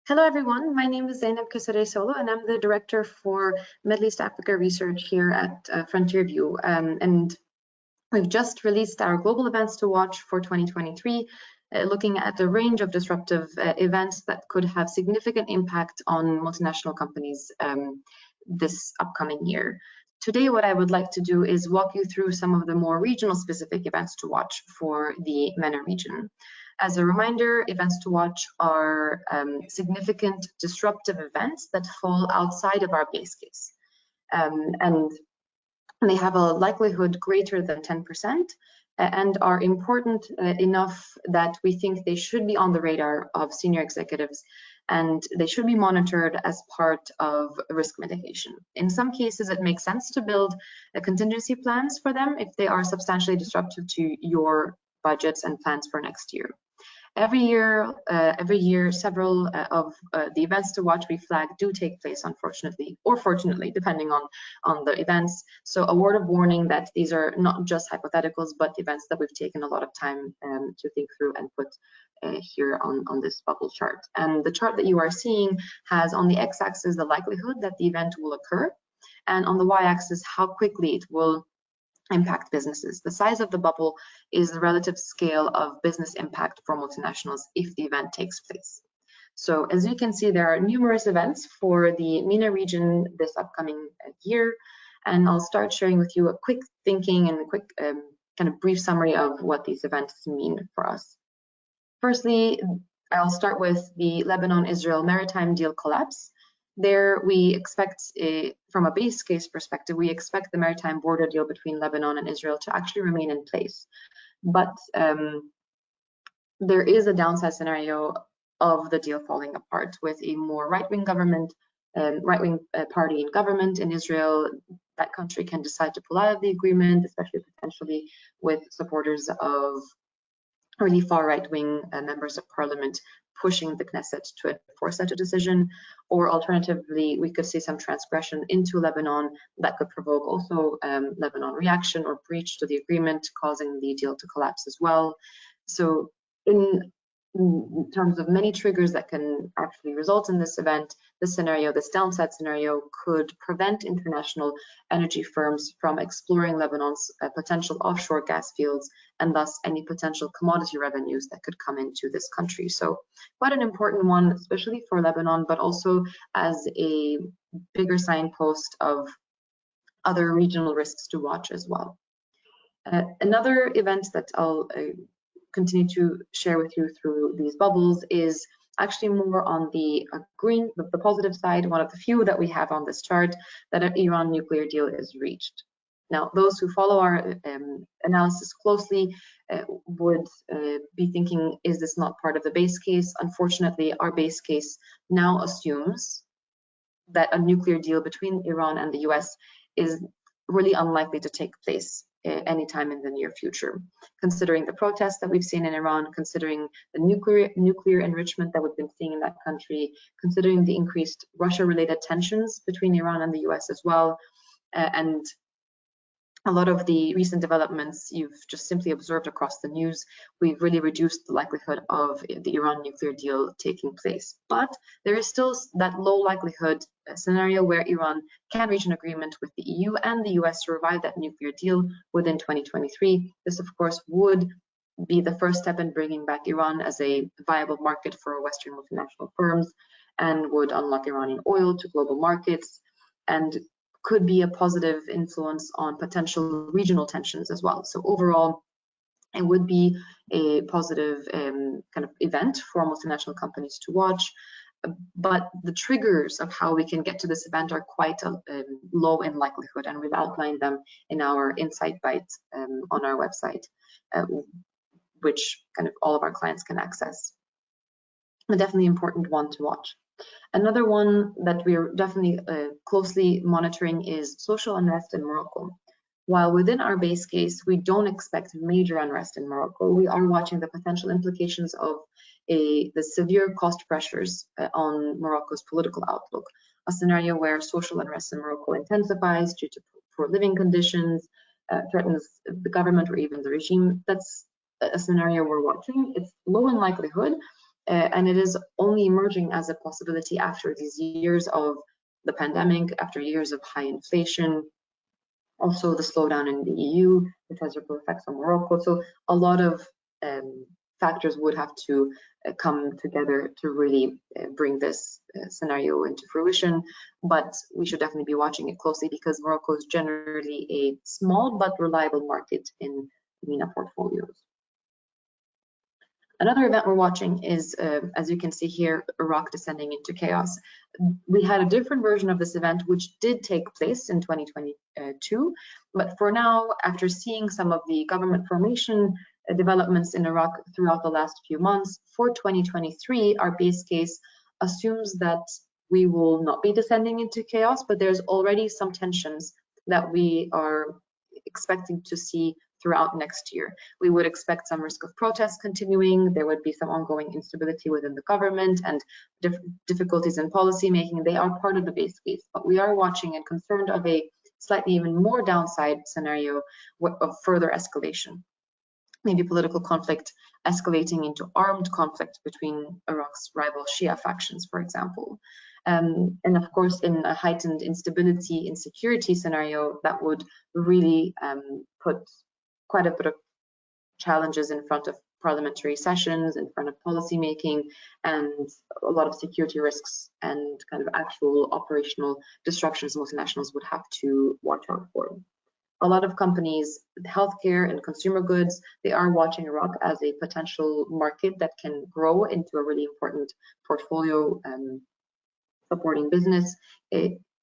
Hello, everyone. My name is Zainab Kasare Solo, and I'm the Director for Middle East Africa Research here at FrontierView. And we've just released our global events to watch for 2023, looking at a range of disruptive events that could have significant impact on multinational companies this upcoming year. Today, what I would like to do is walk you through some of the more regional specific events to watch for the MENA region. As a reminder, events to watch are significant disruptive events that fall outside of our base case. And they have a likelihood greater than 10% and are important enough that we think they should be on the radar of senior executives, and they should be monitored as part of risk mitigation. In some cases, it makes sense to build contingency plans for them if they are substantially disruptive to your budgets and plans for next year. Every year, several of the events to watch we flag do take place, unfortunately, or fortunately, depending on the events. So a word of warning that these are not just hypotheticals, but events that we've taken a lot of time to think through and put here on this bubble chart. And the chart that you are seeing has on the x-axis the likelihood that the event will occur, and on the y-axis how quickly it will impact businesses. The size of the bubble is the relative scale of business impact for multinationals if the event takes place. So as you can see, there are numerous events for the MENA region this upcoming year, and I'll start sharing with you a quick thinking and a quick kind of brief summary of what these events mean for us. Firstly, I'll start with the Lebanon-Israel maritime deal collapse. There we expect, from a base case perspective, we expect the maritime border deal between Lebanon and Israel to actually remain in place. But there is a downside scenario of the deal falling apart with a more right-wing government, right-wing party in government in Israel. That country can decide to pull out of the agreement, especially potentially with supporters of really far right-wing members of parliament pushing the Knesset to enforce such a decision, or alternatively, we could see some transgression into Lebanon that could provoke also Lebanon reaction or breach to the agreement, causing the deal to collapse as well. So in terms of many triggers that can actually result in this event, this scenario, this downside scenario, could prevent international energy firms from exploring Lebanon's potential offshore gas fields, and thus any potential commodity revenues that could come into this country. So quite an important one, especially for Lebanon, but also as a bigger signpost of other regional risks to watch as well. Another event that I'll continue to share with you through these bubbles is actually more on the green, the positive side, one of the few that we have on this chart, that an Iran nuclear deal is reached. Now, those who follow our analysis closely would be thinking, is this not part of the base case? Unfortunately, our base case now assumes that a nuclear deal between Iran and the US is really unlikely to take place anytime in the near future, considering the protests that we've seen in Iran, considering the nuclear enrichment that we've been seeing in that country, considering the increased Russia-related tensions between Iran and the US as well, and a lot of the recent developments you've just simply observed across the news, we've really reduced the likelihood of the Iran nuclear deal taking place. But there is still that low likelihood scenario where Iran can reach an agreement with the EU and the US to revive that nuclear deal within 2023. This, of course, would be the first step in bringing back Iran as a viable market for Western multinational firms, and would unlock Iranian oil to global markets, and could be a positive influence on potential regional tensions as well. So overall, it would be a positive kind of event for multinational companies to watch. But the triggers of how we can get to this event are quite low in likelihood, and we've outlined them in our Insight Bites on our website, which kind of all of our clients can access. A definitely important one to watch. Another one that we're definitely closely monitoring is social unrest in Morocco. While within our base case, we don't expect major unrest in Morocco, we are watching the potential implications of the severe cost pressures on Morocco's political outlook. A scenario where social unrest in Morocco intensifies due to poor living conditions, threatens the government or even the regime. That's a scenario we're watching. It's low in likelihood, and it is only emerging as a possibility after these years of the pandemic, after years of high inflation, also the slowdown in the EU, which has ripple effects on Morocco. So a lot of factors would have to come together to really bring this scenario into fruition. But we should definitely be watching it closely because Morocco is generally a small but reliable market in MENA portfolios. Another event we're watching is, as you can see here, Iraq descending into chaos. We had a different version of this event, which did take place in 2022. But for now, after seeing some of the government formation developments in Iraq throughout the last few months, for 2023, our base case assumes that we will not be descending into chaos, but there's already some tensions that we are expecting to see throughout next year. We would expect some risk of protests continuing. There would be some ongoing instability within the government and difficulties in policy making. They are part of the base case, but we are watching and concerned of a slightly even more downside scenario of further escalation. Maybe political conflict escalating into armed conflict between Iraq's rival Shia factions, for example. And of course, in a heightened instability, insecurity scenario, that would really put quite a bit of challenges in front of parliamentary sessions, in front of policy making, and a lot of security risks and kind of actual operational disruptions multinationals would have to watch out for. A lot of companies, healthcare and consumer goods, they are watching Iraq as a potential market that can grow into a really important portfolio supporting business.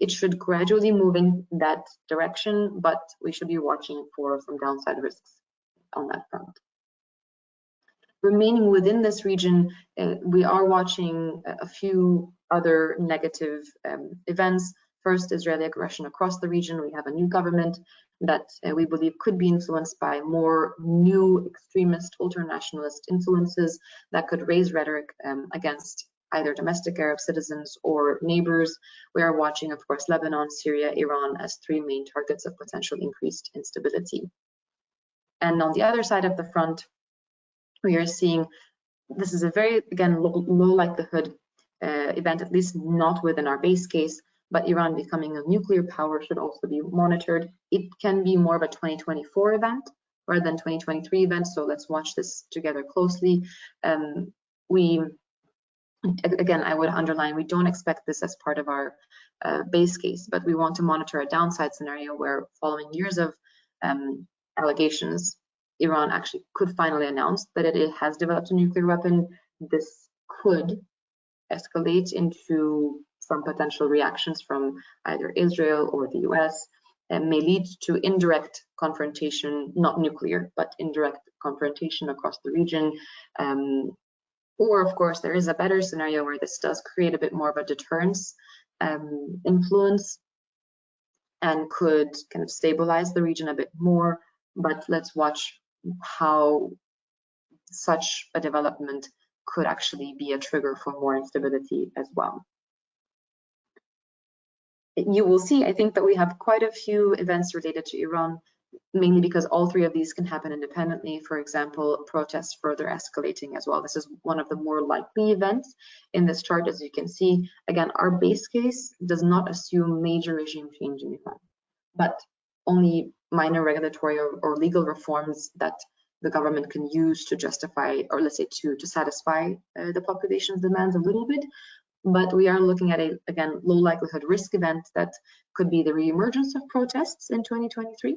It should gradually move in that direction, but we should be watching for some downside risks on that front. Remaining within this region, we are watching a few other negative events. First, Israeli aggression across the region. We have a new government that we believe could be influenced by more new extremist, ultranationalist influences that could raise rhetoric against either domestic Arab citizens or neighbors. We are watching, of course, Lebanon, Syria, Iran as three main targets of potential increased instability. And on the other side of the front, we are seeing, this is a very, again, low likelihood event, at least not within our base case, but Iran becoming a nuclear power should also be monitored. It can be more of a 2024 event rather than 2023 event, so let's watch this together closely. Again, I would underline, we don't expect this as part of our base case, but we want to monitor a downside scenario where following years of allegations, Iran actually could finally announce that it has developed a nuclear weapon. This could escalate into some potential reactions from either Israel or the US, and may lead to indirect confrontation, not nuclear, but indirect confrontation across the region. Or, of course, there is a better scenario where this does create a bit more of a deterrence influence and could kind of stabilize the region a bit more. But let's watch how such a development could actually be a trigger for more instability as well. You will see, I think, that we have quite a few events related to Iran, mainly because all three of these can happen independently. For example, protests further escalating as well. This is one of the more likely events in this chart, as you can see. Again, our base case does not assume major regime change in Iran, but only minor regulatory or legal reforms that the government can use to justify, or let's say to satisfy the population's demands a little bit. But we are looking at a, again, low likelihood risk event that could be the reemergence of protests in 2023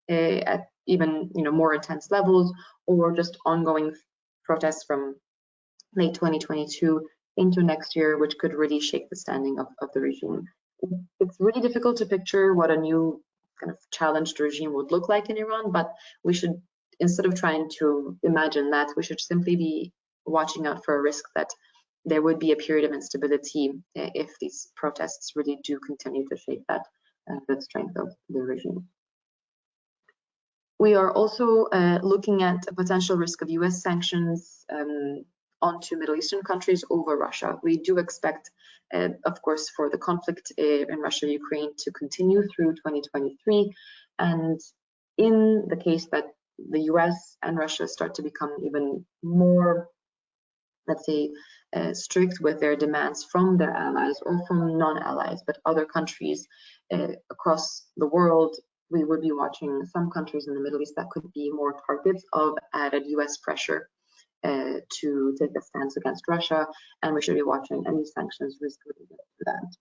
at even more intense levels, or just ongoing protests from late 2022 into next year, which could really shake the standing of the regime. It's really difficult to picture what a new kind of challenged regime would look like in Iran, but we should, instead of trying to imagine that, we should simply be watching out for a risk that there would be a period of instability if these protests really do continue to shake that the strength of the regime. We are also looking at a potential risk of US sanctions onto Middle Eastern countries over Russia. We do expect, of course, for the conflict in Russia-Ukraine to continue through 2023. And in the case that the US and Russia start to become even more let's say, strict with their demands from their allies or from non-allies, but other countries across the world. We would be watching some countries in the Middle East that could be more targets of added US pressure to take a stance against Russia, and we should be watching any sanctions risk related to that.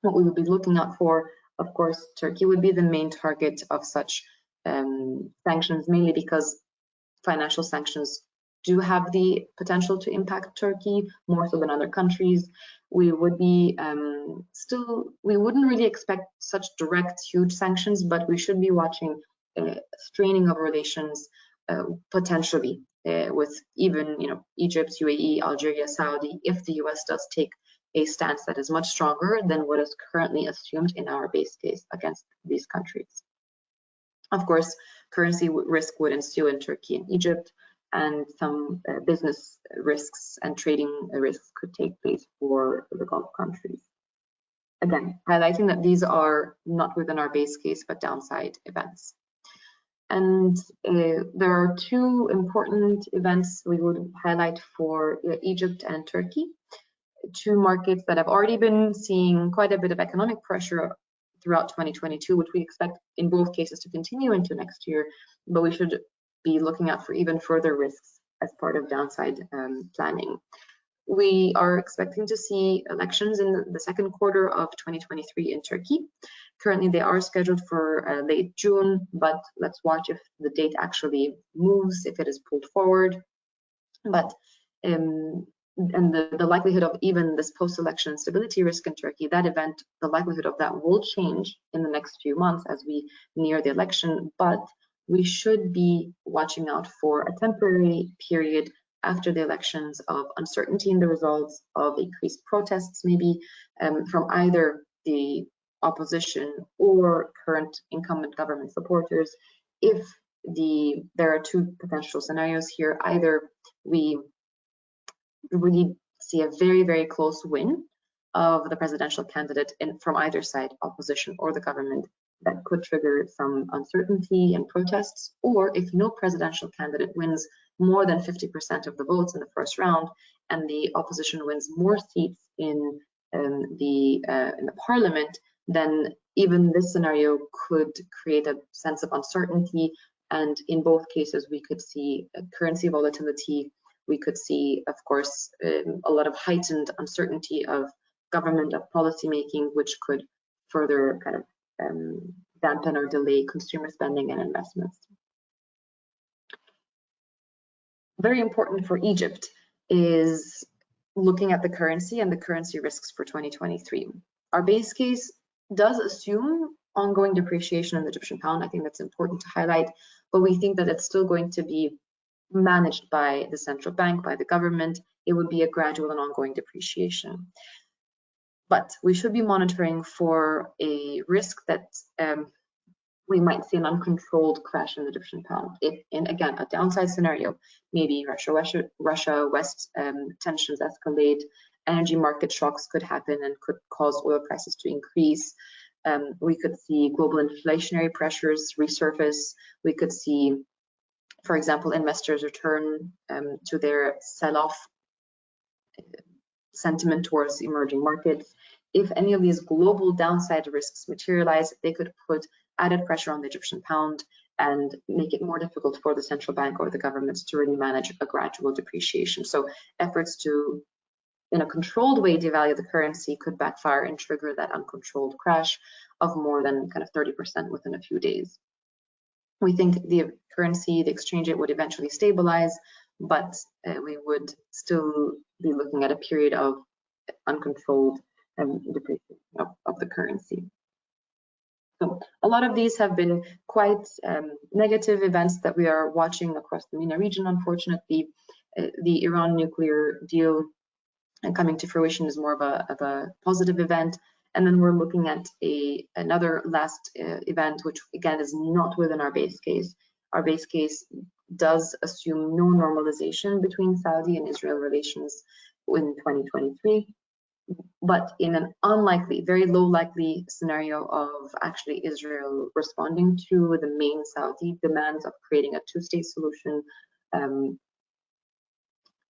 What we would be looking out for, of course, Turkey would be the main target of such sanctions, mainly because financial sanctions do have the potential to impact Turkey more so than other countries. We would be we wouldn't really expect such direct huge sanctions, but we should be watching straining of relations potentially with even Egypt, UAE, Algeria, Saudi, if the US does take a stance that is much stronger than what is currently assumed in our base case against these countries. Of course, currency risk would ensue in Turkey and Egypt, and some business risks and trading risks could take place for the Gulf countries. Again, highlighting that these are not within our base case, but downside events. And there are two important events we would highlight for Egypt and Turkey, two markets that have already been seeing quite a bit of economic pressure throughout 2022, which we expect in both cases to continue into next year, but we should be looking out for even further risks as part of downside planning. We are expecting to see elections in the second quarter of 2023 in Turkey. Currently, they are scheduled for late June, but let's watch if the date actually moves, if it is pulled forward. But and the likelihood of even this post-election stability risk in Turkey, that event, the likelihood of that will change in the next few months as we near the election, but we should be watching out for a temporary period after the elections of uncertainty in the results, of increased protests maybe from either the opposition or current incumbent government supporters. If there are two potential scenarios here, either we really see a very, very close win of the presidential candidate from either side, opposition or the government, that could trigger some uncertainty and protests, or if no presidential candidate wins more than 50% of the votes in the first round and the opposition wins more seats in the parliament, then even this scenario could create a sense of uncertainty, and in both cases we could see currency volatility. We could see, of course, a lot of heightened uncertainty of government, of policy making, which could further kind of dampen or delay consumer spending and investments. Very important for Egypt is looking at the currency and the currency risks for 2023. Our base case does assume ongoing depreciation in the Egyptian pound. I think that's important to highlight, but we think that it's still going to be managed by the central bank, by the government. It would be a gradual and ongoing depreciation. But we should be monitoring for a risk that we might see an uncontrolled crash in the Egyptian pound. If, in again, a downside scenario, maybe Russia-West tensions escalate, energy market shocks could happen and could cause oil prices to increase. We could see global inflationary pressures resurface. We could see, for example, investors return to their sell-off sentiment towards emerging markets. If any of these global downside risks materialize, they could put added pressure on the Egyptian pound and make it more difficult for the central bank or the governments to really manage a gradual depreciation. So efforts to, in a controlled way, devalue the currency could backfire and trigger that uncontrolled crash of more than kind of 30% within a few days. We think the currency, the exchange rate would eventually stabilize, but we would still be looking at a period of uncontrolled depreciation of the currency. So a lot of these have been quite negative events that we are watching across the MENA region. Unfortunately, the Iran nuclear deal coming to fruition is more of a positive event. And then we're looking at another last event, which again is not within our base case. Our base case does assume no normalization between Saudi and Israel relations in 2023, but in an unlikely, very low likely scenario of actually Israel responding to the main Saudi demands of creating a two-state solution,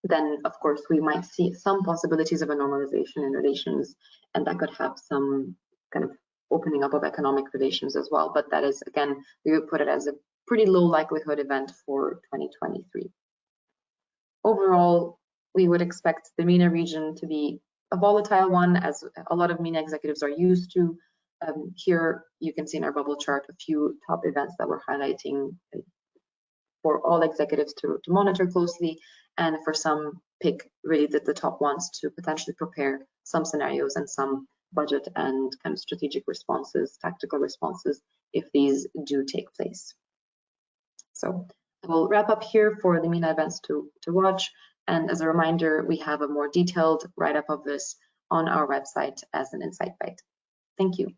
then of course we might see some possibilities of a normalization in relations, and that could have some kind of opening up of economic relations as well. But that is, again, we would put it as a pretty low likelihood event for 2023. Overall, we would expect the MENA region to be a volatile one, as a lot of MENA executives are used to. Here you can see in our bubble chart a few top events that we're highlighting for all executives to monitor closely, and for some pick really the top ones to potentially prepare some scenarios and some budget and kind of strategic responses, tactical responses, if these do take place. So we'll wrap up here for the MENA events to watch. And as a reminder, we have a more detailed write-up of this on our website as an insight bite. Thank you.